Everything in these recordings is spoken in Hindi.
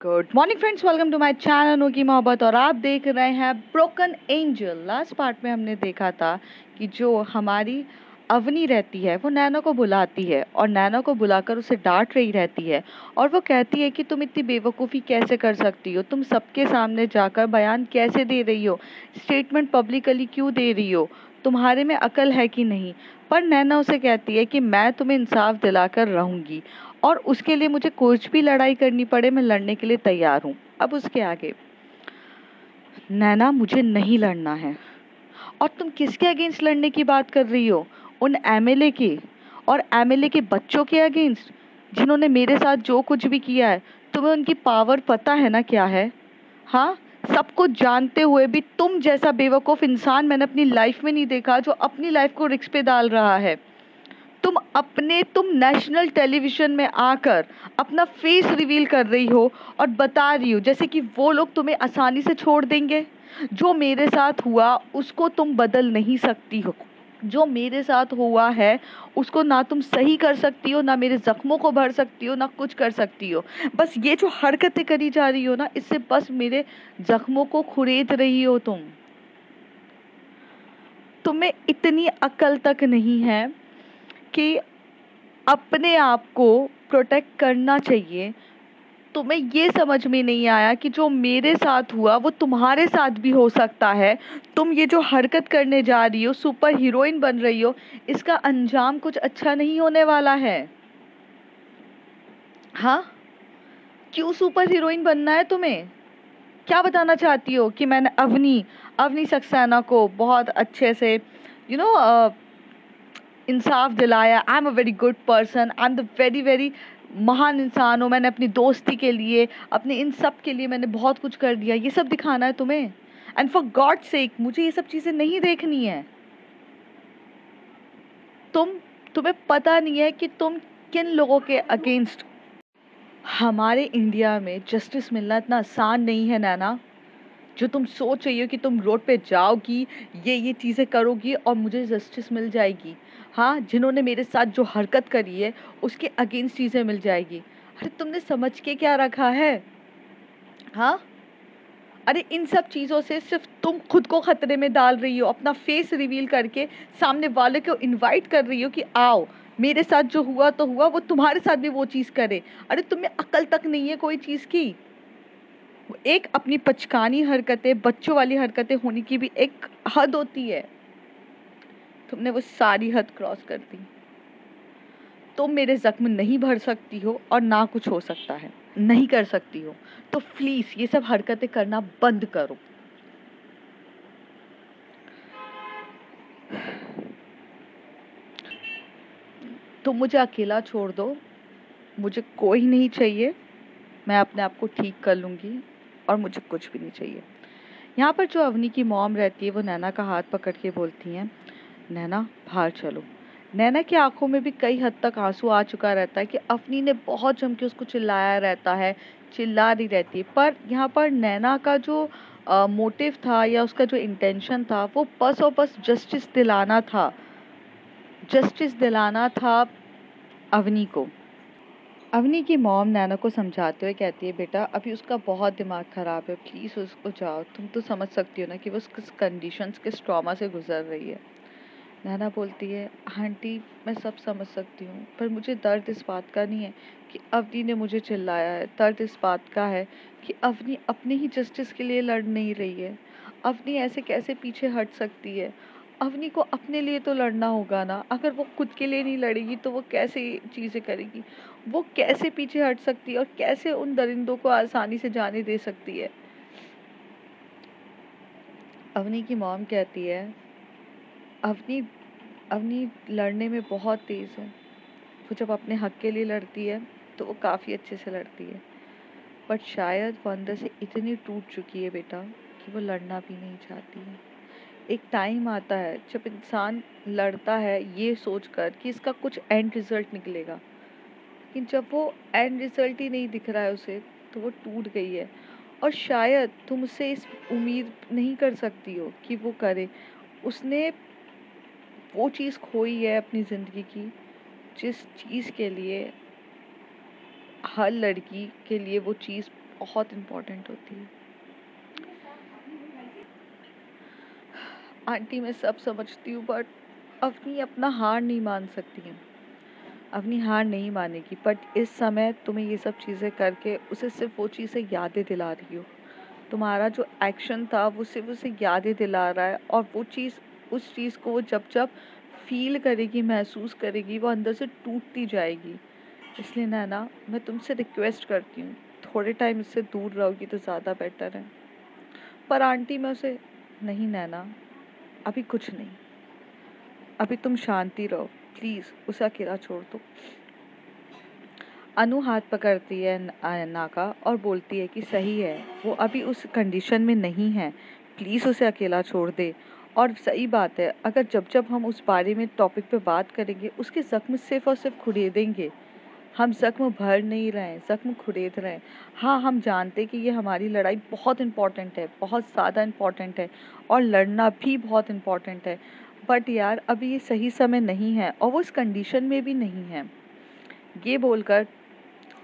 Good morning friends, welcome to my channel Anu की मोहब्बत। और आप देख रहे हैं ब्रोकन एंजल। लास्ट पार्ट में हमने देखा था कि जो हमारी अवनी रहती है वो नैना को बुलाती है और नैना को बुलाकर उसे डांट रही रहती है और वो कहती है कि तुम इतनी बेवकूफ़ी कैसे कर सकती हो, तुम सबके सामने जाकर बयान कैसे दे रही हो, स्टेटमेंट पब्लिकली क्यों दे रही हो, तुम्हारे में अकल है कि नहीं। पर नैना उसे कहती है कि मैं तुम्हें इंसाफ दिलाकर रहूंगी और उसके लिए मुझे कुछ भी लड़ाई करनी पड़े मैं लड़ने के लिए तैयार हूँ। अब उसके आगे, नैना मुझे नहीं लड़ना है। और तुम किसके अगेंस्ट लड़ने की बात कर रही हो? उन एमएलए के और एमएलए के बच्चों के अगेंस्ट जिन्होंने मेरे साथ जो कुछ भी किया है। तुम्हें उनकी पावर पता है ना क्या है? हाँ, सब कुछ जानते हुए भी तुम जैसा बेवकूफ इंसान मैंने अपनी लाइफ में नहीं देखा जो अपनी लाइफ को रिस्क पे डाल रहा है। तुम नेशनल टेलीविजन में आकर अपना फेस रिवील कर रही हो और बता रही हो जैसे कि वो लोग तुम्हें आसानी से छोड़ देंगे। जो मेरे साथ हुआ उसको तुम बदल नहीं सकती हो। जो मेरे साथ हुआ है उसको ना तुम सही कर सकती हो, ना मेरे जख्मों को भर सकती हो, ना कुछ कर सकती हो। बस ये जो हरकतें करी जा रही हो ना, इससे बस मेरे जख्मों को खुरेद रही हो तुम। तुम्हें इतनी अकल तक नहीं है कि अपने आप को प्रोटेक्ट करना चाहिए। तुम्हें ये समझ में नहीं आया कि जो मेरे साथ हुआ वो तुम्हारे साथ भी हो सकता है। तुम ये जो हरकत करने जा रही हो, सुपर हीरोइन बन रही हो, इसका अंजाम कुछ अच्छा नहीं होने वाला है। हाँ, क्यों सुपर हीरोइन बनना है तुम्हें? क्या बताना चाहती हो कि मैंने अवनी अवनी सक्सेना को बहुत अच्छे से यू नो इंसाफ दिलाया। I am a very good person, I am the very very महान इंसान हूँ। मैंने अपनी दोस्ती के लिए, अपने इन सब के लिए मैंने बहुत कुछ कर दिया। ये सब दिखाना है तुम्हें? एंड फॉर गॉड सेक मुझे ये सब चीज़ें नहीं देखनी है। तुम्हें पता नहीं है कि तुम किन लोगों के अगेंस्ट। हमारे इंडिया में जस्टिस मिलना इतना आसान नहीं है नैना। जो तुम सोच रही हो कि तुम रोड पे जाओगी, ये चीज़ें करोगी और मुझे जस्टिस मिल जाएगी। हाँ, जिन्होंने मेरे साथ जो हरकत करी है उसके अगेंस्ट चीज़ें मिल जाएगी। अरे तुमने समझ के क्या रखा है? हाँ, अरे इन सब चीज़ों से सिर्फ तुम खुद को खतरे में डाल रही हो। अपना फेस रिवील करके सामने वाले को इनवाइट कर रही हो कि आओ, मेरे साथ जो हुआ तो हुआ, वो तुम्हारे साथ भी वो चीज़ करे। अरे तुम्हें अकल तक नहीं है कोई चीज़ की। एक अपनी बचकानी हरकतें, बच्चों वाली हरकतें होने की भी एक हद होती है। तुमने वो सारी हद क्रॉस कर दी। तुम मेरे जख्म नहीं भर सकती हो और ना कुछ हो सकता है, नहीं कर सकती हो। तो प्लीज ये सब हरकतें करना बंद करो। तुम मुझे अकेला छोड़ दो, मुझे कोई नहीं चाहिए। मैं अपने आप को ठीक कर लूंगी और मुझे कुछ भी नहीं चाहिए। यहाँ पर जो अवनी की मॉम रहती है वो नैना का हाथ पकड़ के बोलती हैं, नैना बाहर चलो। नैना की आंखों में भी कई हद तक आंसू आ चुका रहता है कि अवनी ने बहुत जम के उसको चिल्लाया रहता है, चिल्ला रही रहती है। पर यहाँ पर नैना का जो मोटिव था या उसका जो इंटेंशन था वो बस और बस जस्टिस दिलाना था। जस्टिस दिलाना था अवनी को। अवनी की मॉम नैना को समझाते हुए कहती है, बेटा अभी उसका बहुत दिमाग खराब है, प्लीज़ उसको जाओ। तुम तो समझ सकती हो ना कि वो किस कंडीशंस, किस ट्रॉमा से गुजर रही है। नैना बोलती है, आंटी मैं सब समझ सकती हूँ, पर मुझे दर्द इस बात का नहीं है कि अवनी ने मुझे चिल्लाया है। दर्द इस बात का है कि अवनी अपने ही जस्टिस के लिए लड़ नहीं रही है। अवनी ऐसे कैसे पीछे हट सकती है? अवनी को अपने लिए तो लड़ना होगा ना। अगर वो खुद के लिए नहीं लड़ेगी तो वो कैसे चीज़ें करेगी? वो कैसे पीछे हट सकती है और कैसे उन दरिंदों को आसानी से जाने दे सकती है? अवनी की मॉम कहती है, अवनी अवनी लड़ने में बहुत तेज़ है। वो जब अपने हक के लिए लड़ती है तो वो काफ़ी अच्छे से लड़ती है। बट शायद वो अंदर से इतनी टूट चुकी है बेटा कि वो लड़ना भी नहीं चाहती है। एक टाइम आता है जब इंसान लड़ता है ये सोचकर कि इसका कुछ एंड रिजल्ट निकलेगा, लेकिन जब वो एंड रिजल्ट ही नहीं दिख रहा है उसे, तो वो टूट गई है। और शायद तुम उससे इस उम्मीद नहीं कर सकती हो कि वो करे। उसने वो चीज़ खोई है अपनी ज़िंदगी की जिस चीज़ के लिए हर लड़की के लिए वो चीज़ बहुत इम्पोर्टेंट होती है। आंटी मैं सब समझती हूँ, बट अवनी अपना हार नहीं मान सकती है। अवनी हार नहीं मानेगी, बट इस समय तुम्हें ये सब चीज़ें करके उसे सिर्फ वो चीज़ें यादें दिला रही हो। तुम्हारा जो एक्शन था वो सिर्फ उसे यादें दिला रहा है, और वो चीज़, उस चीज़ को वो जब जब फील करेगी, महसूस करेगी, वो अंदर से टूटती जाएगी। इसलिए नैना मैं तुमसे रिक्वेस्ट करती हूँ, थोड़े टाइम इससे दूर रहोगी तो ज़्यादा बेटर है। पर आंटी मैं उसे, नहीं नैना, अभी कुछ नहीं, अभी तुम शांति रहो, प्लीज़ उसे अकेला छोड़ दो। अनु हाथ पकड़ती है अन्ना का और बोलती है कि सही है, वो अभी उस कंडीशन में नहीं है, प्लीज़ उसे अकेला छोड़ दे। और सही बात है, अगर जब जब हम उस बारे में टॉपिक पे बात करेंगे, उसके ज़ख्म सिर्फ और सिर्फ खुरेदेंगे। हम ज़ख्म भर नहीं रहे हैं, ज़ख्म खुरेद रहे हैं। हाँ, हम जानते हैं कि ये हमारी लड़ाई बहुत इम्पोर्टेंट है, बहुत ज़्यादा इम्पोर्टेंट है, और लड़ना भी बहुत इम्पोर्टेंट है। बट यार अभी ये सही समय नहीं है, और वो इस कंडीशन में भी नहीं है। ये बोलकर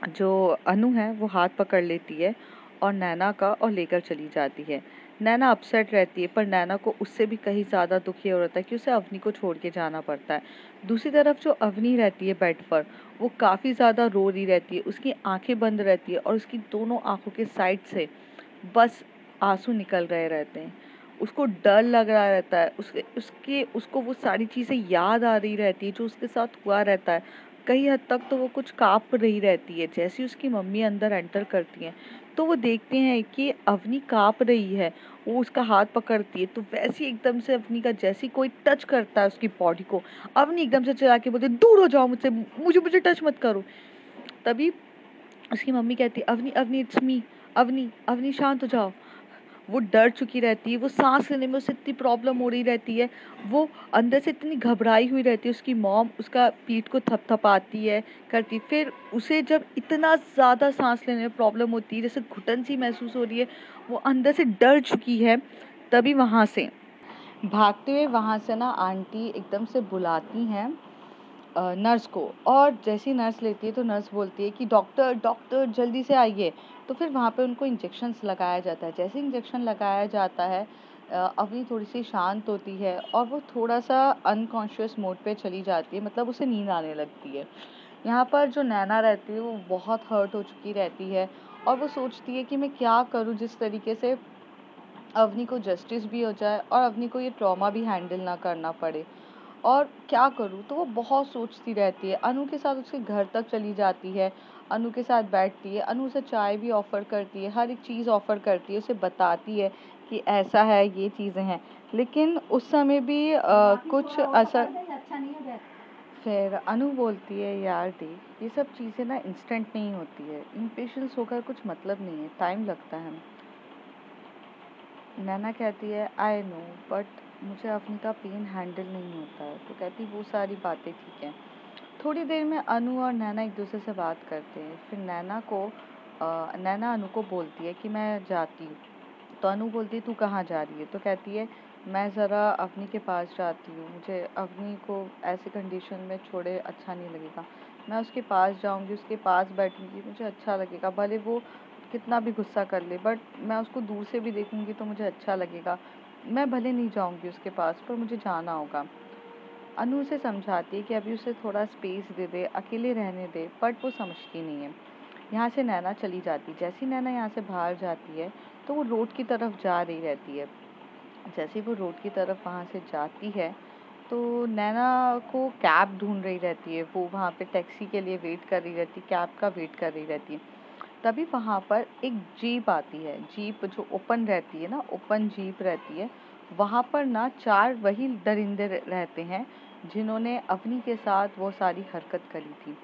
जो अनु है वो हाथ पकड़ लेती है और नैना का और लेकर चली जाती है। नैना अपसेट रहती है, पर नैना को उससे भी कहीं ज़्यादा दुखी हो रहा है कि उसे अवनी को छोड़ के जाना पड़ता है। दूसरी तरफ जो अवनी रहती है बेड पर, वो काफ़ी ज़्यादा रो रही रहती है, उसकी आंखें बंद रहती है और उसकी दोनों आंखों के साइड से बस आंसू निकल रहे रहते हैं। उसको डर लग रहा रहता है, उसको वो सारी चीज़ें याद आ रही रहती है जो उसके साथ हुआ रहता है। कई हद तक तो वो कुछ काँप रही रहती है। जैसे ही उसकी मम्मी अंदर एंटर करती हैं, तो वो देखते हैं कि अवनी काँप रही है। वो उसका हाथ पकड़ती है, तो वैसे ही एकदम से अवनी का जैसे ही कोई टच करता है उसकी बॉडी को, अवनी एकदम से चिल्ला के बोलती है, दूर हो जाओ मुझसे, मुझे मुझे टच मत करो। तभी उसकी मम्मी कहती है, अवनी अवनी इट्स मी, अवनी अवनी शांत हो जाओ। वो डर चुकी रहती है, वो सांस लेने में उसे इतनी प्रॉब्लम हो रही रहती है, वो अंदर से इतनी घबराई हुई रहती है। उसकी मॉम उसका पीठ को थपथपाती है, करती, फिर उसे जब इतना ज़्यादा सांस लेने में प्रॉब्लम होती है, जैसे घुटन सी महसूस हो रही है, वो अंदर से डर चुकी है। तभी वहाँ से भागते हुए वहाँ से ना आंटी एकदम से बुलाती हैं नर्स को, और जैसी नर्स लेती है तो नर्स बोलती है कि डॉक्टर डॉक्टर जल्दी से आइए। तो फिर वहाँ पे उनको इंजेक्शन्स लगाया जाता है। जैसे इंजेक्शन लगाया जाता है, अवनी थोड़ी सी शांत होती है और वो थोड़ा सा अनकॉन्शियस मोड पे चली जाती है, मतलब उसे नींद आने लगती है। यहाँ पर जो नैना रहती है वो बहुत हर्ट हो चुकी रहती है, और वो सोचती है कि मैं क्या करूँ जिस तरीके से अवनी को जस्टिस भी हो जाए और अवनी को ये ट्रॉमा भी हैंडल ना करना पड़े, और क्या करूँ। तो वो बहुत सोचती रहती है। अनु के साथ उसके घर तक चली जाती है, अनु के साथ बैठती है, अनु उसे चाय भी ऑफ़र करती है, हर एक चीज़ ऑफ़र करती है, उसे बताती है कि ऐसा है, ये चीज़ें हैं। लेकिन उस समय भी कुछ असर, फिर अनु बोलती है, यार देख, ये सब चीज़ें ना इंस्टेंट नहीं होती है, इम्पेशेंस होकर कुछ मतलब नहीं है, टाइम लगता है। नैना कहती है, आई नो, बट मुझे अवनी का पेन हैंडल नहीं होता है। तो कहती, वो सारी बातें ठीक हैं। थोड़ी देर में अनु और नैना एक दूसरे से बात करते हैं। फिर नैना अनु को बोलती है कि मैं जाती हूँ। तो अनु बोलती है, तू कहाँ जा रही है? तो कहती है, मैं ज़रा अवनी के पास जाती हूँ, मुझे अवनी को ऐसी कंडीशन में छोड़े अच्छा नहीं लगेगा। मैं उसके पास जाऊँगी, उसके पास बैठूँगी, मुझे अच्छा लगेगा, भले वो कितना भी गुस्सा कर ले, बट मैं उसको दूर से भी देखूँगी तो मुझे अच्छा लगेगा। मैं भले नहीं जाऊँगी उसके पास, पर मुझे जाना होगा। अनु उसे समझाती है कि अभी उसे थोड़ा स्पेस दे दे, अकेले रहने दे, बट वो समझती नहीं है। यहाँ से नैना चली जाती। जैसे ही नैना यहाँ से बाहर जाती है, तो वो रोड की तरफ जा रही रहती है। जैसे ही वो रोड की तरफ वहाँ से जाती है, तो नैना को कैब ढूंढ रही रहती है। वो वहाँ पे टैक्सी के लिए वेट कर रही रहती है, कैब का वेट कर रही रहती है। तभी वहाँ पर एक जीप आती है। जीप जो ओपन रहती है ना, ओपन जीप रहती है। वहाँ पर ना 4 वही दरिंदे रहते हैं जिन्होंने अवनी के साथ वो सारी हरकत करी थी।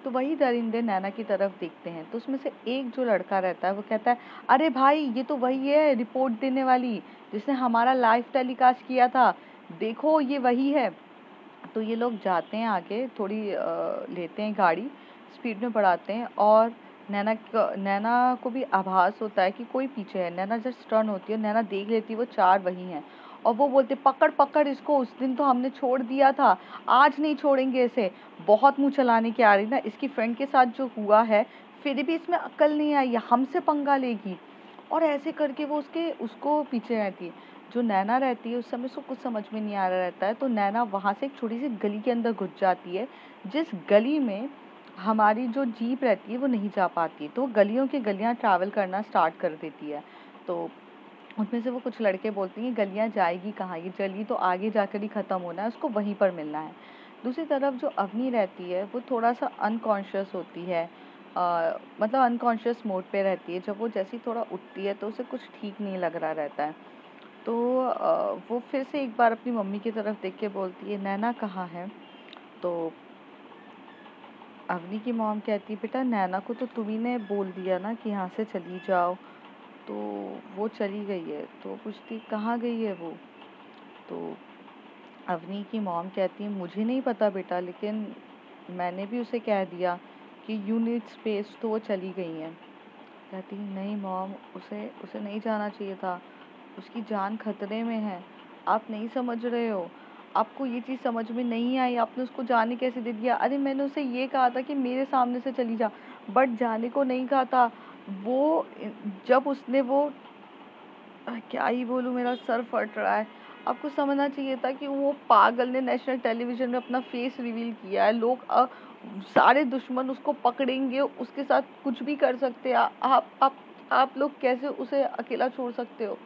तो वही दरिंदे नैना की तरफ देखते हैं। तो उसमें से एक जो लड़का रहता है वो कहता है, अरे भाई, ये तो वही है रिपोर्ट देने वाली जिसने हमारा लाइव टेलीकास्ट किया था, देखो ये वही है। तो ये लोग जाते हैं आगे, थोड़ी लेते हैं गाड़ी, स्पीड में बढ़ाते हैं, और नैना को भी आभास होता है कि कोई पीछे है। नैना जस्ट टर्न होती है, नैना देख लेती है वो 4 वही हैं, और वो बोलते, पकड़ पकड़ इसको, उस दिन तो हमने छोड़ दिया था, आज नहीं छोड़ेंगे इसे। बहुत मुंह चलाने की आ रही ना, इसकी फ्रेंड के साथ जो हुआ है, फिर भी इसमें अक्ल नहीं आई, हमसे पंगा लेगी। और ऐसे करके वो उसको पीछे रहती है। जो नैना रहती है उस समय उसको कुछ समझ में नहीं आ रहा रहता है, तो नैना वहाँ से एक छोटी सी गली के अंदर घुस जाती है, जिस गली में हमारी जो जीप रहती है वो नहीं जा पाती, तो गलियों की गलियाँ ट्रैवल करना स्टार्ट कर देती है। तो उसमें से वो कुछ लड़के बोलती हैं गलियाँ जाएगी कहाँ, ये गली तो आगे जाकर ही ख़त्म होना है, उसको वहीं पर मिलना है। दूसरी तरफ जो अवनी रहती है वो थोड़ा सा अनकॉन्शियस होती है, मतलब अनकॉन्शियस मोड पे रहती है। जब वो जैसी थोड़ा उठती है तो उसे कुछ ठीक नहीं लग रहा रहता है, तो वो फिर से एक बार अपनी मम्मी की तरफ देख के बोलती है नैना कहाँ है। तो अवनी की मॉम कहती है बेटा नैना को तो तुम्ही ने बोल दिया ना कि यहाँ से चली जाओ, तो वो चली गई है। तो पूछती कहाँ गई है वो। तो अवनी की मॉम कहती है मुझे नहीं पता बेटा, लेकिन मैंने भी उसे कह दिया कि यू नीड स्पेस, तो वो चली गई हैं। कहती नहीं मॉम, उसे उसे नहीं जाना चाहिए था, उसकी जान खतरे में है, आप नहीं समझ रहे हो, आपको ये चीज़ समझ में नहीं आई, आपने उसको जाने कैसे दे दिया। अरे मैंने उसे ये कहा था कि मेरे सामने से चली जा, बट जाने को नहीं कहा था। वो जब उसने वो क्या ही बोलूँ, मेरा सर फट रहा है। आपको समझना चाहिए था कि वो पागल ने नेशनल टेलीविजन में अपना फेस रिवील किया है, लोग सारे दुश्मन उसको पकड़ेंगे, उसके साथ कुछ भी कर सकते हैं। आप लोग कैसे उसे अकेला छोड़ सकते हो।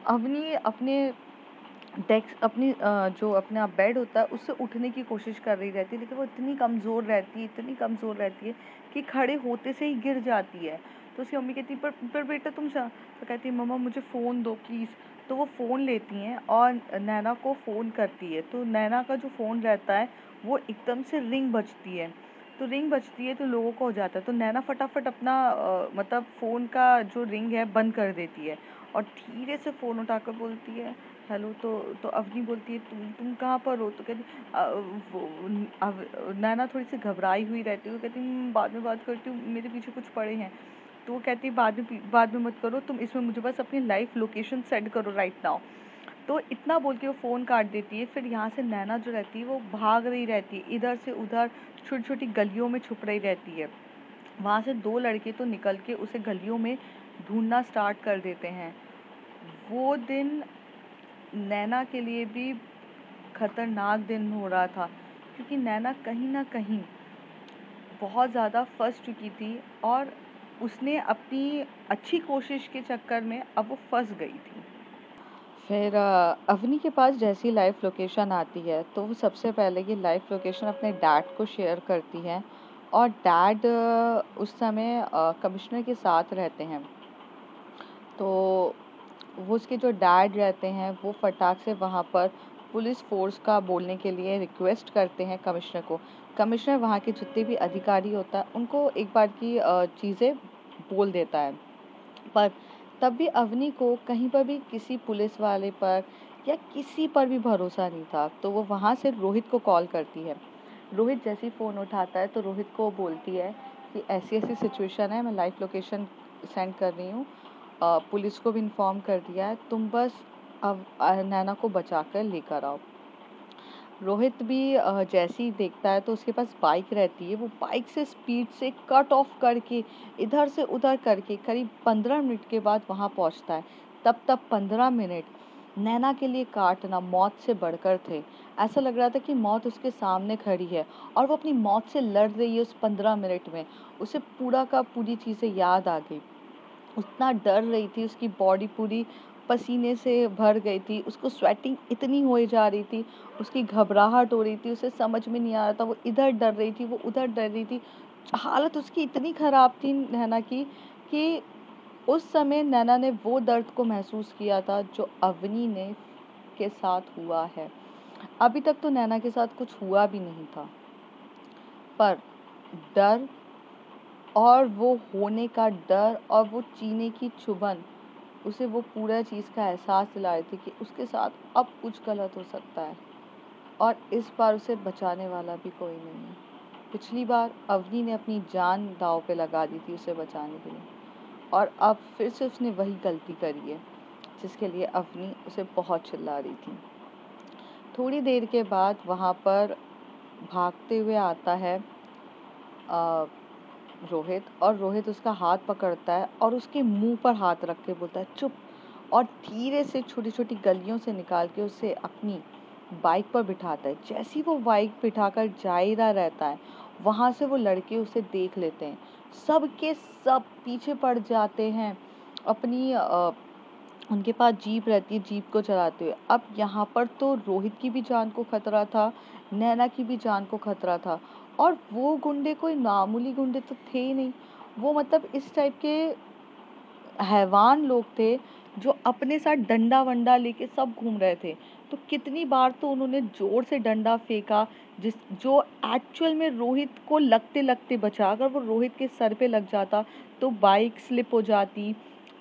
अवनी अपने डेस्क अपनी जो अपना बेड होता है उससे उठने की कोशिश कर रही रहती है, लेकिन वो इतनी कमज़ोर रहती है, इतनी कमज़ोर रहती है कि खड़े होते से ही गिर जाती है। तो उसकी मम्मी कहती है पर बेटा तुम तो कहती है मम्मा मुझे फ़ोन दो प्लीज़। तो वो फ़ोन लेती हैं और नैना को फ़ोन करती है। तो नैना का जो फ़ोन रहता है वो एकदम से रिंग बजती है। तो रिंग बजती है तो लोगों को हो जाता है, तो नैना फटाफट अपना मतलब फ़ोन का जो रिंग है बंद कर देती है और धीरे से फ़ोन उठाकर बोलती है हेलो। तो अवनी बोलती है तुम कहाँ पर हो। तो कहती नैना थोड़ी सी घबराई हुई रहती है, वो कहती बाद में बात करती हूँ, मेरे पीछे कुछ पड़े हैं। तो वो कहती है बाद में मत करो, तुम इसमें मुझे बस अपनी लाइव लोकेशन सेंड करो राइट नाउ। तो इतना बोल के वो फ़ोन काट देती है। फिर यहाँ से नैना जो रहती है वो भाग रही रहती है, इधर से उधर छोटी छोटी गलियों में छुप रही रहती है। वहाँ से दो लड़के तो निकल के उसे गलियों में ढूंढना स्टार्ट कर देते हैं। वो दिन नैना के लिए भी खतरनाक दिन हो रहा था, क्योंकि नैना कहीं ना कहीं बहुत ज़्यादा फंस चुकी थी और उसने अपनी अच्छी कोशिश के चक्कर में अब वो फंस गई थी। फिर अवनी के पास जैसी लाइव लोकेशन आती है तो वो सबसे पहले ये लाइव लोकेशन अपने डैड को शेयर करती है, और डैड उस समय कमिश्नर के साथ रहते हैं। तो वो उसके जो डैड रहते हैं वो फटाक से वहाँ पर पुलिस फोर्स का बोलने के लिए रिक्वेस्ट करते हैं कमिश्नर को। कमिश्नर वहाँ के जितने भी अधिकारी होता है उनको एक बार की चीज़ें बोल देता है, पर तब भी अवनी को कहीं पर भी किसी पुलिस वाले पर या किसी पर भी भरोसा नहीं था। तो वो वहाँ से रोहित को कॉल करती है। रोहित जैसे ही फ़ोन उठाता है तो रोहित को बोलती है कि ऐसी ऐसी सिचुएशन है, मैं लाइव लोकेशन सेंड कर रही हूँ, पुलिस को भी इन्फॉर्म कर दिया है, तुम बस अब नैना को बचा कर लेकर आओ। रोहित भी जैसे ही देखता है तो उसके पास बाइक रहती है, वो बाइक से स्पीड से कट ऑफ करके इधर से उधर करके करीब 15 मिनट के बाद वहाँ पहुँचता है। तब 15 मिनट नैना के लिए काटना मौत से बढ़कर थे। ऐसा लग रहा था कि मौत उसके सामने खड़ी है और वो अपनी मौत से लड़ रही है। उस 15 मिनट में उसे पूरा का पूरी चीज़ें याद आ गई, उतना डर रही थी, उसकी बॉडी पूरी पसीने से भर गई थी, उसको स्वेटिंग इतनी हो जा रही थी, उसकी घबराहट हो रही थी, उसे समझ में नहीं आ रहा था, वो इधर डर रही थी, वो उधर डर रही थी। हालत उसकी इतनी खराब थी नैना की कि उस समय नैना ने वो दर्द को महसूस किया था जो अवनी ने के साथ हुआ है। अभी तक तो नैना के साथ कुछ हुआ भी नहीं था, पर डर और वो होने का डर और वो जीने की चुभन उसे वो पूरा चीज़ का एहसास दिला रही थी कि उसके साथ अब कुछ गलत हो सकता है और इस बार उसे बचाने वाला भी कोई नहीं है। पिछली बार अवनी ने अपनी जान दांव पे लगा दी थी उसे बचाने के लिए, और अब फिर से उसने वही गलती करी है जिसके लिए अवनी उसे बहुत चिल्ला रही थी। थोड़ी देर के बाद वहाँ पर भागते हुए आता है रोहित, और रोहित उसका हाथ पकड़ता है और उसके मुंह पर हाथ रख के बोलता है चुप, और धीरे से छोटी छोटी गलियों से निकाल के उसे अपनी बाइक पर बिठाता है। जैसे ही वो बाइक बिठाकर जा ही रहा रहता है, वहां से वो लड़के उसे देख लेते हैं। सब के सब पीछे पड़ जाते हैं अपनी उनके पास जीप रहती है, जीप को चलाते हुए। अब यहाँ पर तो रोहित की भी जान को खतरा था, नैना की भी जान को खतरा था, और वो गुंडे कोई मामूली गुंडे तो थे ही नहीं। वो मतलब इस टाइप के हैवान लोग थे जो अपने साथ डंडा वंडा लेके सब घूम रहे थे। तो कितनी बार तो उन्होंने जोर से डंडा फेंका, जिस जो एक्चुअल में रोहित को लगते लगते बचा। अगर वो रोहित के सर पे लग जाता तो बाइक स्लिप हो जाती,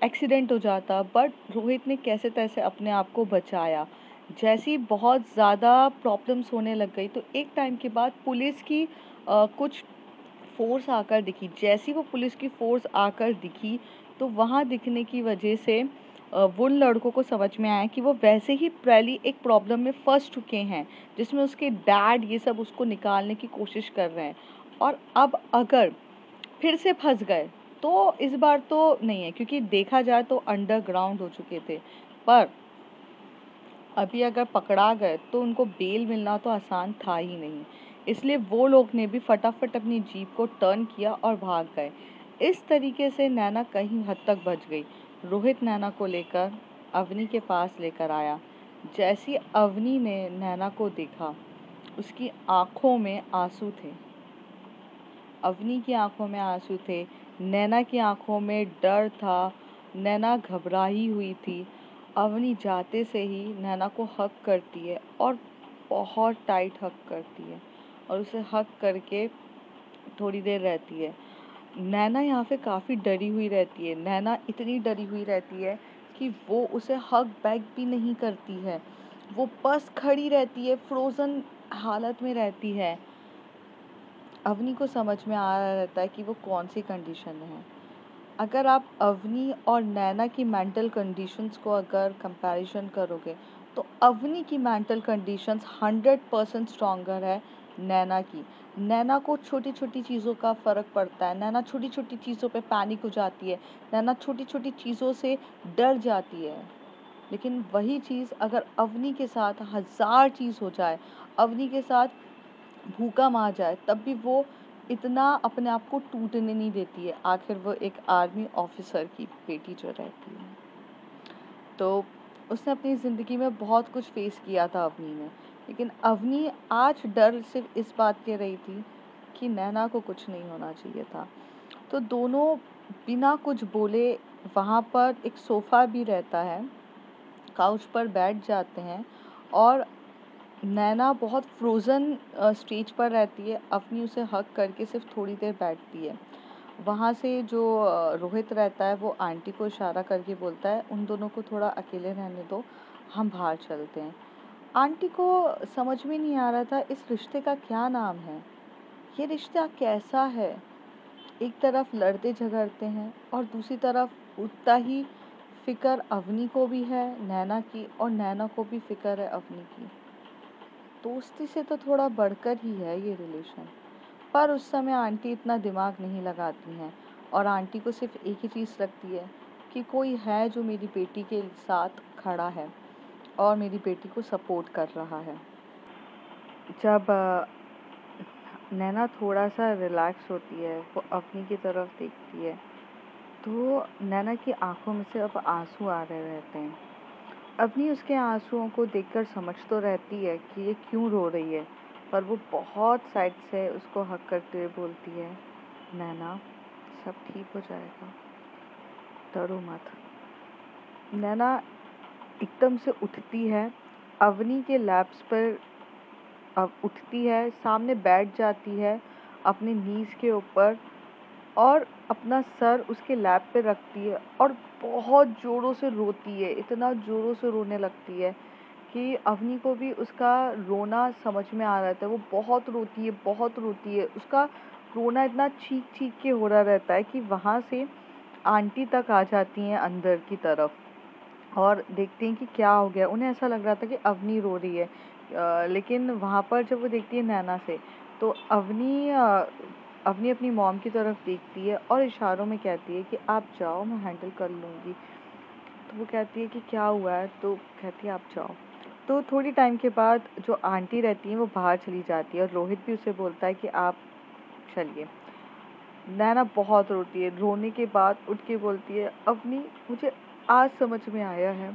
एक्सीडेंट हो जाता, बट रोहित ने कैसे तैसे अपने आप को बचाया। जैसे ही बहुत ज़्यादा प्रॉब्लम्स होने लग गई तो एक टाइम के बाद पुलिस की कुछ फोर्स आकर दिखी। जैसी वो पुलिस की फोर्स आकर दिखी तो वहाँ दिखने की वजह से वो लड़कों को समझ में आया कि वो वैसे ही पहले एक प्रॉब्लम में फंस चुके हैं, जिसमें उसके डैड ये सब उसको निकालने की कोशिश कर रहे हैं, और अब अगर फिर से फंस गए तो इस बार तो नहीं है, क्योंकि देखा जाए तो अंडरग्राउंड हो चुके थे। पर अभी अगर पकड़ा गए तो उनको बेल मिलना तो आसान था ही नहीं। इसलिए वो लोग ने भी फटाफट अपनी जीप को टर्न किया और भाग गए। इस तरीके से नैना कहीं हद तक बच गई। रोहित नैना को लेकर अवनी के पास लेकर आया। जैसी अवनी ने नैना को देखा, उसकी आंखों में आंसू थे। अवनी की आंखों में आंसू थे, नैना की आंखों में डर था। नैना घबराई हुई थी। अवनी जाते से ही नैना को हक करती है, और बहुत टाइट हक करती है, और उसे हक करके थोड़ी देर रहती है। नैना यहाँ पे काफ़ी डरी हुई रहती है। नैना इतनी डरी हुई रहती है कि वो उसे हक बैक भी नहीं करती है। वो बस खड़ी रहती है, फ्रोज़न हालत में रहती है। अवनी को समझ में आ रहा रहता है कि वो कौन सी कंडीशन में है। अगर आप अवनी और नैना की मेंटल कंडीशंस को अगर कंपैरिजन करोगे तो अवनी की मेंटल कंडीशंस 100% स्ट्रॉन्गर है नैना की। नैना को छोटी छोटी चीज़ों का फ़र्क पड़ता है, नैना छोटी छोटी चीज़ों पे पैनिक हो जाती है, नैना छोटी छोटी चीज़ों से डर जाती है। लेकिन वही चीज़ अगर अवनी के साथ 1000 चीज़ हो जाए, अवनी के साथ भूकंप आ जाए, तब भी वो इतना अपने आप को टूटने नहीं देती है। आखिर वो एक आर्मी ऑफिसर की बेटी जो रहती है, तो उसने अपनी ज़िंदगी में बहुत कुछ फेस किया था अवनी ने। लेकिन अवनी आज डर सिर्फ इस बात की रही थी कि नैना को कुछ नहीं होना चाहिए था। तो दोनों बिना कुछ बोले, वहाँ पर एक सोफ़ा भी रहता है, काउच पर बैठ जाते हैं, और नैना बहुत फ्रोज़न स्टेज पर रहती है। अवनी उसे हग करके सिर्फ थोड़ी देर बैठती है। वहाँ से जो रोहित रहता है वो आंटी को इशारा करके बोलता है उन दोनों को थोड़ा अकेले रहने दो, हम बाहर चलते हैं। आंटी को समझ में नहीं आ रहा था इस रिश्ते का क्या नाम है, ये रिश्ता कैसा है। एक तरफ लड़ते झगड़ते हैं और दूसरी तरफ उतना ही फिक्र अवनी को भी है नैना की, और नैना को भी फिक्र है अवनी की। दोस्ती से तो थोड़ा बढ़कर ही है ये रिलेशन। पर उस समय आंटी इतना दिमाग नहीं लगाती हैं, और आंटी को सिर्फ एक ही चीज़ लगती है कि कोई है जो मेरी बेटी के साथ खड़ा है और मेरी बेटी को सपोर्ट कर रहा है। जब नैना थोड़ा सा रिलैक्स होती है, वो अवनी की तरफ देखती है, तो नैना की आंखों में से अब आंसू आ रहे रहते हैं। अवनी उसके आंसुओं को देखकर समझ तो रहती है कि ये क्यों रो रही है, पर वो बहुत साइड से उसको हक करते हुए बोलती है, नैना सब ठीक हो जाएगा, डरो मत। नैना एकदम से उठती है, अवनी के लैप्स पर अब उठती है, सामने बैठ जाती है अपने नीज के ऊपर, और अपना सर उसके लैप पे रखती है और बहुत ज़ोरों से रोती है। इतना ज़ोरों से रोने लगती है कि अवनी को भी उसका रोना समझ में आ रहा था। वो बहुत रोती है, बहुत रोती है। उसका रोना इतना चीख-चीख के हो रहा रहता है कि वहाँ से आंटी तक आ जाती हैं अंदर की तरफ, और देखती हैं कि क्या हो गया। उन्हें ऐसा लग रहा था कि अवनी रो रही है, लेकिन वहाँ पर जब वो देखती है नैना से, तो अवनी अवनी अपनी मॉम की तरफ देखती है और इशारों में कहती है कि आप जाओ, मैं हैंडल कर लूँगी। तो वो कहती है कि क्या हुआ है? तो कहती है आप जाओ। तो थोड़ी टाइम के बाद जो आंटी रहती हैं वो बाहर चली जाती है और रोहित भी उसे बोलता है कि आप चलिए। नैना बहुत रोती है। रोने के बाद उठ के बोलती है, अवनी मुझे आज समझ में आया है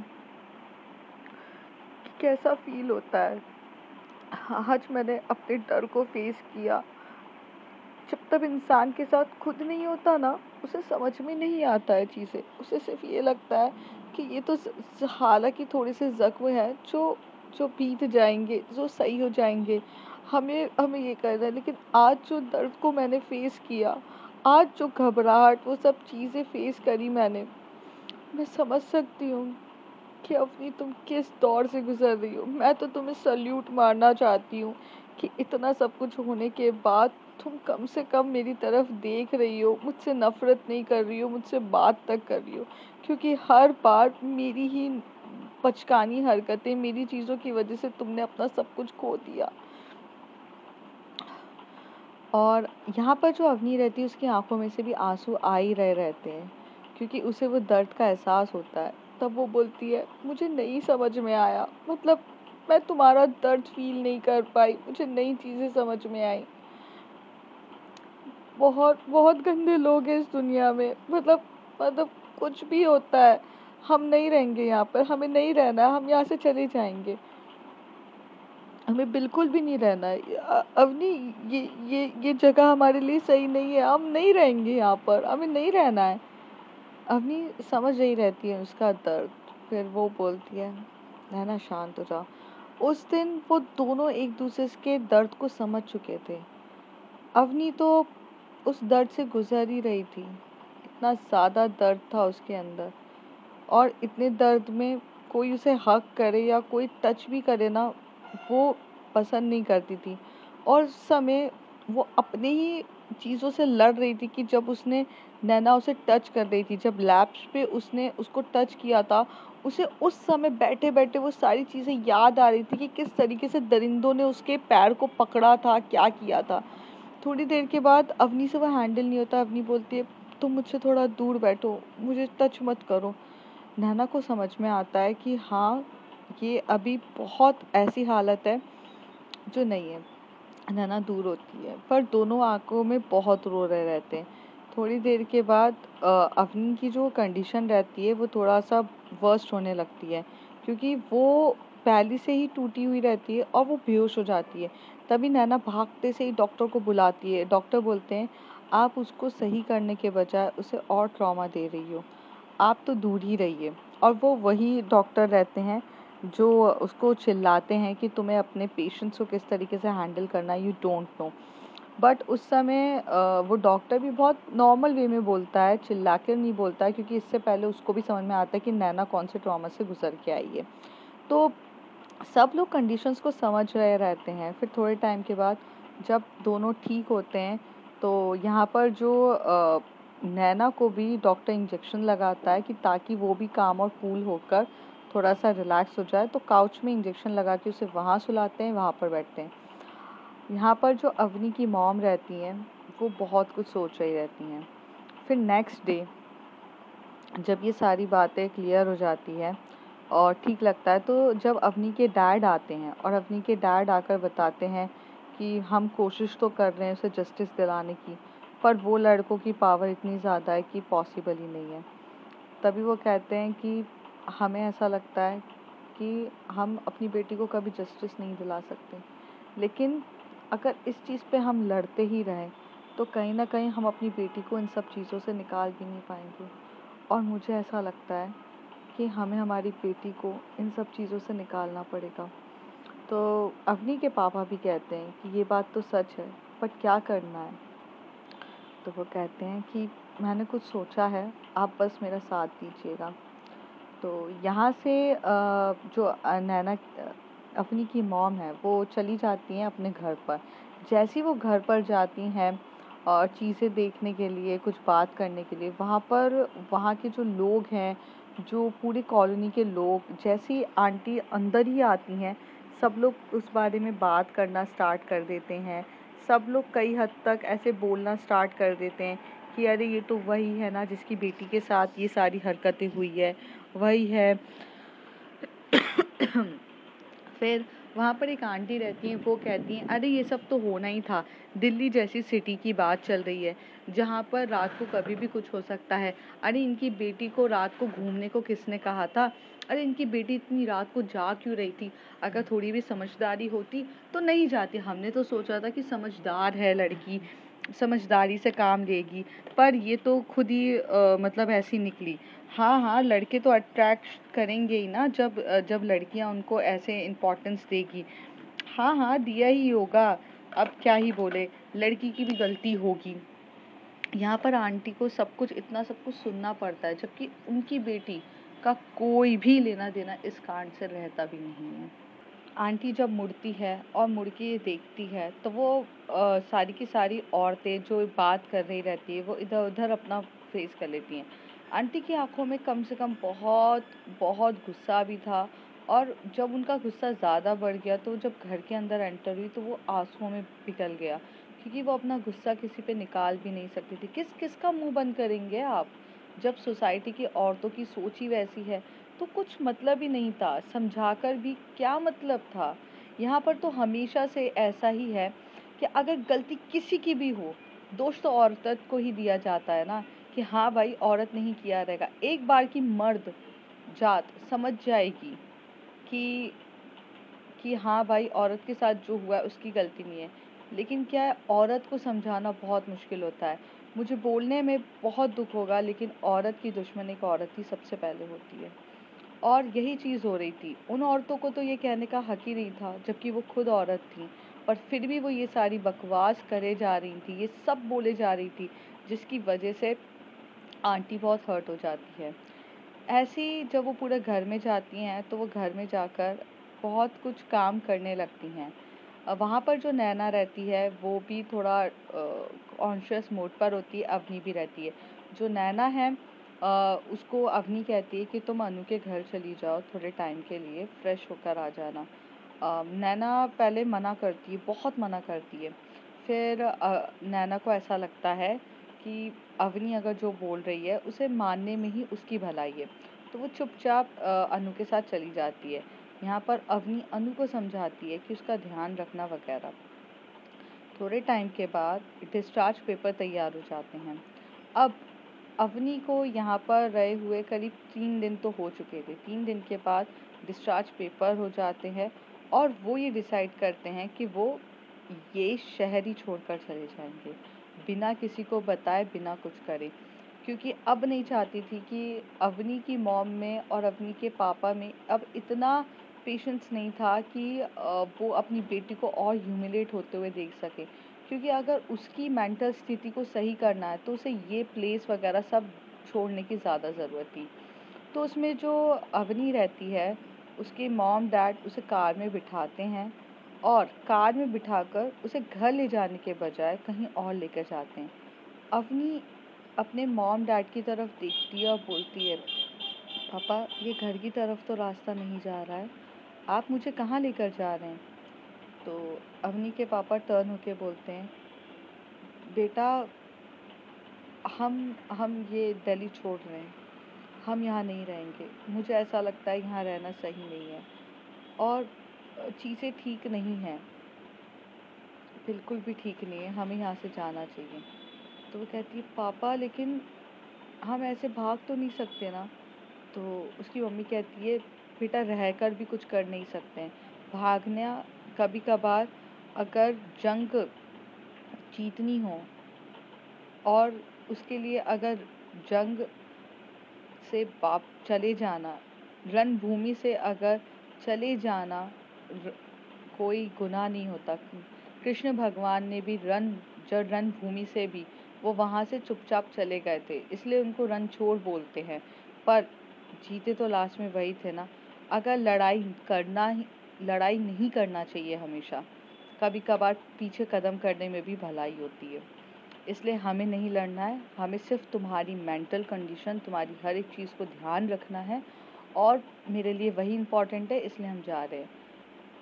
कि कैसा फील होता है। आज मैंने अपने डर को फेस किया। जब तक इंसान के साथ खुद नहीं होता ना, उसे समझ में नहीं आता है चीज़ें। उसे सिर्फ ये लगता है कि ये तो हालांकि थोड़े से जख्म है जो जो बीत जाएंगे, जो सही हो जाएंगे। हमें हमें ये करना है, लेकिन आज जो दर्द को मैंने फेस किया, आज जो घबराहट, वो सब चीज़ें फेस करी मैंने, मैं समझ सकती हूँ कि अपनी तुम किस दौर से गुजर रही हो। मैं तो तुम्हें सल्यूट मारना चाहती हूँ कि इतना सब कुछ होने के बाद तुम कम से कम मेरी तरफ देख रही हो, मुझसे नफरत नहीं कर रही हो, मुझसे बात तक कर रही हो। क्योंकि हर बार मेरी ही बचकानी हरकतें, मेरी चीज़ों की वजह से तुमने अपना सब कुछ खो दिया। और यहाँ पर जो अवनी रहती है उसकी आंखों में से भी आंसू आ ही रहे रहते हैं, क्योंकि उसे वो दर्द का एहसास होता है। तब वो बोलती है, मुझे नहीं समझ में आया, मतलब मैं तुम्हारा दर्द फील नहीं कर पाई, मुझे नई चीज़ें समझ में आई। बहुत बहुत गंदे लोग हैं इस दुनिया में। मतलब कुछ भी होता है, हम नहीं रहेंगे यहाँ पर, हमें नहीं रहना है, हम यहाँ से चले जाएंगे। हमें बिल्कुल भी नहीं रहना है। अवनी, ये जगह हमारे लिए सही नहीं है, हम नहीं रहेंगे यहाँ पर, हमें नहीं रहना है। अवनी समझ रही रहती है उसका दर्द। फिर वो बोलती है, नैना शांत हो जा। उस दिन वो दोनों एक दूसरे के दर्द को समझ चुके थे। अवनी तो उस दर्द से गुजर ही रही थी। इतना ज़्यादा दर्द था उसके अंदर, और इतने दर्द में कोई उसे हग करे या कोई टच भी करे ना, वो पसंद नहीं करती थी। और उस समय वो अपने ही चीज़ों से लड़ रही थी कि जब उसने नैना उसे टच कर रही थी, जब लैप्स पे उसने उसको टच किया था, उसे उस समय बैठे बैठे वो सारी चीज़ें याद आ रही थी कि किस तरीके से दरिंदों ने उसके पैर को पकड़ा था, क्या किया था। थोड़ी देर के बाद अवनी से वो हैंडल नहीं होता। अवनी बोलती है, तुम मुझसे थोड़ा दूर बैठो, मुझे टच मत करो। नैना को समझ में आता है कि हाँ, ये अभी बहुत ऐसी हालत है जो नहीं है। नैना दूर होती है, पर दोनों आंखों में बहुत रो रहे रहते हैं। थोड़ी देर के बाद अवनी की जो कंडीशन रहती है वो थोड़ा सा वर्स्ट होने लगती है, क्योंकि वो पहले से ही टूटी हुई रहती है और वो बेहोश हो जाती है। तभी नैना भागते से ही डॉक्टर को बुलाती है। डॉक्टर बोलते हैं, आप उसको सही करने के बजाय उसे और ट्रॉमा दे रही हो, आप तो दूर ही रहिए। और वो वही डॉक्टर रहते हैं जो उसको चिल्लाते हैं कि तुम्हें अपने पेशेंट्स को किस तरीके से हैंडल करना है, यू डोंट नो। बट उस समय वो डॉक्टर भी बहुत नॉर्मल वे में बोलता है, चिल्ला कर नहीं बोलता है, क्योंकि इससे पहले उसको भी समझ में आता है कि नैना कौन से ट्रॉमा से गुजर के आई है। तो सब लोग कंडीशंस को समझ रहे रहते हैं। फिर थोड़े टाइम के बाद जब दोनों ठीक होते हैं, तो यहाँ पर जो नैना को भी डॉक्टर इंजेक्शन लगाता है कि ताकि वो भी काम और कूल होकर थोड़ा सा रिलैक्स हो जाए। तो काउच में इंजेक्शन लगा के उसे वहाँ सुलाते हैं, वहाँ पर बैठते हैं। यहाँ पर जो अवनी की मॉम रहती हैं वो बहुत कुछ सोच रही रहती हैं। फिर नेक्स्ट डे जब ये सारी बातें क्लियर हो जाती है और ठीक लगता है, तो जब अवनी के डैड आते हैं और अवनी के डैड आकर बताते हैं कि हम कोशिश तो कर रहे हैं उसे जस्टिस दिलाने की, पर वो लड़कों की पावर इतनी ज़्यादा है कि पॉसिबल ही नहीं है। तभी वो कहते हैं कि हमें ऐसा लगता है कि हम अपनी बेटी को कभी जस्टिस नहीं दिला सकते, लेकिन अगर इस चीज़ पे हम लड़ते ही रहें तो कहीं ना कहीं हम अपनी बेटी को इन सब चीज़ों से निकाल भी नहीं पाएंगे। और मुझे ऐसा लगता है कि हमें हमारी बेटी को इन सब चीज़ों से निकालना पड़ेगा। तो अवनी के पापा भी कहते हैं कि ये बात तो सच है, बट क्या करना है। तो वो कहते हैं कि मैंने कुछ सोचा है, आप बस मेरा साथ दीजिएगा। तो यहाँ से जो नैना अवनी की मॉम है वो चली जाती हैं अपने घर पर। जैसे ही वो घर पर जाती हैं और चीज़ें देखने के लिए, कुछ बात करने के लिए, वहाँ पर वहाँ के जो लोग हैं, जो पूरी कॉलोनी के लोग, जैसे ही आंटी अंदर ही आती हैं सब लोग उस बारे में बात करना स्टार्ट कर देते हैं। सब लोग कई हद तक ऐसे बोलना स्टार्ट कर देते हैं कि अरे ये तो वही है ना जिसकी बेटी के साथ ये सारी हरकतें हुई है, वही है। फिर वहाँ पर एक आंटी रहती हैं, वो कहती हैं अरे ये सब तो होना ही था। दिल्ली जैसी सिटी की बात चल रही है जहाँ पर रात को कभी भी कुछ हो सकता है। अरे इनकी बेटी को रात को घूमने को किसने कहा था? अरे इनकी बेटी इतनी रात को जा क्यों रही थी? अगर थोड़ी भी समझदारी होती तो नहीं जाती। हमने तो सोचा था कि समझदार है लड़की, समझदारी से काम लेगी, पर ये तो खुद ही मतलब ऐसी निकली। हाँ हाँ, लड़के तो अट्रैक्ट करेंगे ही ना जब लड़कियां उनको ऐसे इम्पोर्टेंस देगी। हाँ हाँ, दिया ही होगा। अब क्या ही बोले, लड़की की भी गलती होगी। यहाँ पर आंटी को इतना सब कुछ सुनना पड़ता है, जबकि उनकी बेटी का कोई भी लेना देना इस कांड से रहता भी नहीं है। आंटी जब मुड़ती है और मुड़ के ये देखती है तो वो सारी की सारी औरतें जो बात कर रही रहती है वो इधर उधर अपना फेस कर लेती हैं। आंटी की आंखों में कम से कम बहुत बहुत गुस्सा भी था, और जब उनका गुस्सा ज़्यादा बढ़ गया तो जब घर के अंदर एंटर हुई तो वो आंसुओं में पिघल गया, क्योंकि वो अपना गुस्सा किसी पे निकाल भी नहीं सकती थी। किस किस का मुंह बंद करेंगे आप, जब सोसाइटी की औरतों की सोच ही वैसी है तो कुछ मतलब ही नहीं था, समझाकर भी क्या मतलब था। यहाँ पर तो हमेशा से ऐसा ही है कि अगर गलती किसी की भी हो, दोष तो औरत को ही दिया जाता है ना, कि हाँ भाई औरत नहीं किया रहेगा। एक बार की मर्द जात समझ जाएगी कि हाँ भाई औरत के साथ जो हुआ है उसकी गलती नहीं है। लेकिन क्या है, औरत को समझाना बहुत मुश्किल होता है। मुझे बोलने में बहुत दुख होगा, लेकिन औरत की दुश्मन एक औरत ही सबसे पहले होती है। और यही चीज़ हो रही थी। उन औरतों को तो ये कहने का हक ही नहीं था, जबकि वो खुद औरत थी, पर फिर भी वो ये सारी बकवास करे जा रही थी, ये सब बोले जा रही थी, जिसकी वजह से आंटी बहुत हर्ट हो जाती है। ऐसे ही जब वो पूरे घर में जाती हैं तो वो घर में जाकर बहुत कुछ काम करने लगती हैं। वहाँ पर जो नैना रहती है वो भी थोड़ा कॉन्शियस मोड पर होती है, अवनी भी रहती है। जो नैना है उसको अवनी कहती है कि तुम अनु के घर चली जाओ थोड़े टाइम के लिए, फ्रेश होकर आ जाना। नैना पहले मना करती है, बहुत मना करती है। फिर नैना को ऐसा लगता है कि अवनी अगर जो बोल रही है उसे मानने में ही उसकी भलाई है, तो वो चुपचाप अनु के साथ चली जाती है। यहाँ पर अवनी अनु को समझाती है कि उसका ध्यान रखना वगैरह। थोड़े टाइम के बाद डिस्चार्ज पेपर तैयार हो जाते हैं। अब अवनी को यहाँ पर रहे हुए करीब 3 दिन तो हो चुके थे। 3 दिन के बाद डिस्चार्ज पेपर हो जाते हैं और वो ये डिसाइड करते हैं कि वो ये शहर ही छोड़कर चले जाएंगे, बिना किसी को बताए, बिना कुछ करे। क्योंकि अब नहीं चाहती थी कि अवनी की मॉम में और अवनी के पापा में अब इतना पेशेंस नहीं था कि वो अपनी बेटी को और ह्यूमिलेट होते हुए देख सके। क्योंकि अगर उसकी मेंटल स्थिति को सही करना है तो उसे ये प्लेस वगैरह सब छोड़ने की ज़्यादा ज़रूरत थी। तो उसमें जो अवनी रहती है, उसके मॉम डैड उसे कार में बिठाते हैं और कार में बिठाकर उसे घर ले जाने के बजाय कहीं और लेकर जाते हैं। अवनी अपने मॉम डैड की तरफ देखती है और बोलती है, पापा ये घर की तरफ तो रास्ता नहीं जा रहा है, आप मुझे कहाँ लेकर जा रहे हैं? तो अवनी के पापा टर्न होके बोलते हैं, बेटा हम ये दिल्ली छोड़ रहे हैं, हम यहाँ नहीं रहेंगे। मुझे ऐसा लगता है यहाँ रहना सही नहीं है और चीज़ें ठीक नहीं हैं, बिल्कुल भी ठीक नहीं है, हमें यहाँ से जाना चाहिए। तो वो कहती है, पापा लेकिन हम ऐसे भाग तो नहीं सकते ना। तो उसकी मम्मी कहती है, बेटा रहकर भी कुछ कर नहीं सकते हैं, भागना कभी कभार अगर जंग जीतनी हो और उसके लिए अगर जंग से बाप चले जाना, रणभूमि से अगर चले जाना कोई गुनाह नहीं होता। कृष्ण भगवान ने भी रणभूमि से भी वो वहाँ से चुपचाप चले गए थे, इसलिए उनको रणछोड़ बोलते हैं। पर जीते तो लास्ट में वही थे ना। अगर लड़ाई नहीं करना चाहिए हमेशा, कभी कभार पीछे कदम करने में भी भलाई होती है। इसलिए हमें नहीं लड़ना है, हमें सिर्फ तुम्हारी मेंटल कंडीशन, तुम्हारी हर एक चीज़ को ध्यान रखना है और मेरे लिए वही इम्पोर्टेंट है, इसलिए हम जा रहे हैं।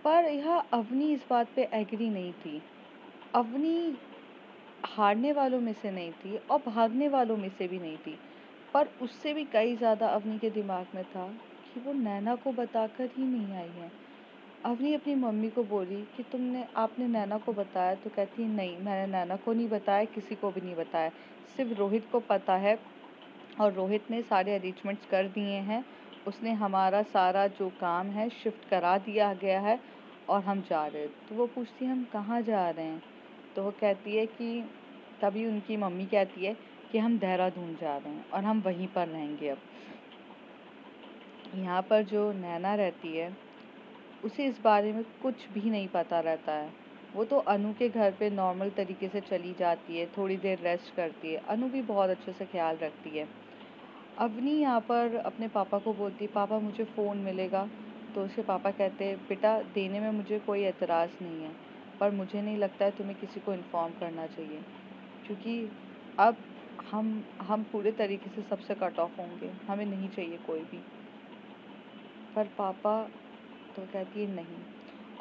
पर यह अवनी इस बात पे एग्री नहीं थी। अवनी हारने वालों में से नहीं थी और भागने वालों में से भी नहीं थी, पर उससे भी कई ज़्यादा अवनी के दिमाग में था कि वो नैना को बताकर ही नहीं आई है। अवनी अपनी मम्मी को बोली कि आपने नैना को बताया? तो कहती है नहीं, मैंने नैना को नहीं बताया, किसी को भी नहीं बताया, सिर्फ रोहित को पता है और रोहित ने सारे अरेंजमेंट्स कर दिए हैं। उसने हमारा सारा जो काम है शिफ्ट करा दिया गया है और हम जा रहे हैं। तो वो पूछती है हम कहाँ जा रहे हैं? तो वो कहती है कि तभी उनकी मम्मी कहती है कि हम देहरादून जा रहे हैं और हम वहीं पर रहेंगे अब। यहाँ पर जो नैना रहती है उसे इस बारे में कुछ भी नहीं पता रहता है। वो तो अनु के घर पे नॉर्मल तरीके से चली जाती है, थोड़ी देर रेस्ट करती है। अनु भी बहुत अच्छे से ख्याल रखती है। अवनी यहाँ पर अपने पापा को बोलती है पापा मुझे फ़ोन मिलेगा? तो उसके पापा कहते हैं बेटा देने में मुझे कोई एतराज़ नहीं है, पर मुझे नहीं लगता है तुम्हें किसी को इन्फॉर्म करना चाहिए, क्योंकि अब हम पूरे तरीके से सबसे कट ऑफ होंगे, हमें नहीं चाहिए कोई भी। पर पापा तो कहती है नहीं,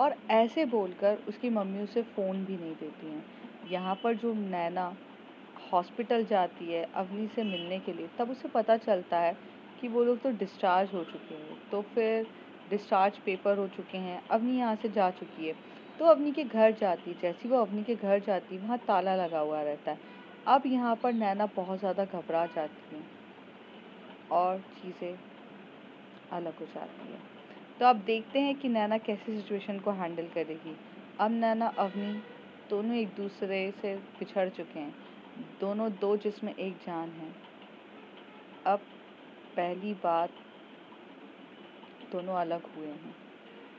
और ऐसे बोलकर उसकी मम्मी उसे फ़ोन भी नहीं देती हैं। यहाँ पर जो नैना हॉस्पिटल जाती है अवनी से मिलने के लिए, तब उसे पता चलता है कि वो लोग तो डिस्चार्ज हो चुके हैं, तो फिर डिस्चार्ज पेपर हो चुके हैं, अवनी यहाँ से जा चुकी है। तो अवनी के घर जाती, जैसे वो अवनी के घर जाती वहाँ ताला लगा हुआ रहता है। अब यहाँ पर नैना बहुत ज़्यादा घबरा जाती है और चीज़ें अलग हो जाती है। तो अब देखते हैं कि नैना कैसे सिचुएशन को हैंडल करेगी। अब नैना अवनी दोनों एक दूसरे से बिछड़ चुके हैं, दोनों दो जिस्म एक जान हैं। अब पहली बार दोनों अलग हुए हैं,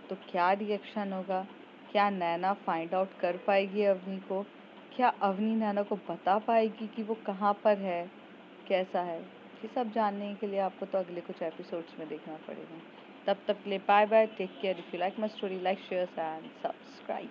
तो क्या रिएक्शन होगा? क्या नैना फाइंड आउट कर पाएगी अवनी को? क्या अवनी नैना को बता पाएगी कि वो कहाँ पर है, कैसा है? ये सब जानने के लिए आपको तो अगले कुछ एपिसोड्स में देखना पड़ेगा। तब तक के लिए bye bye, take care. If you like my story, like share and subscribe.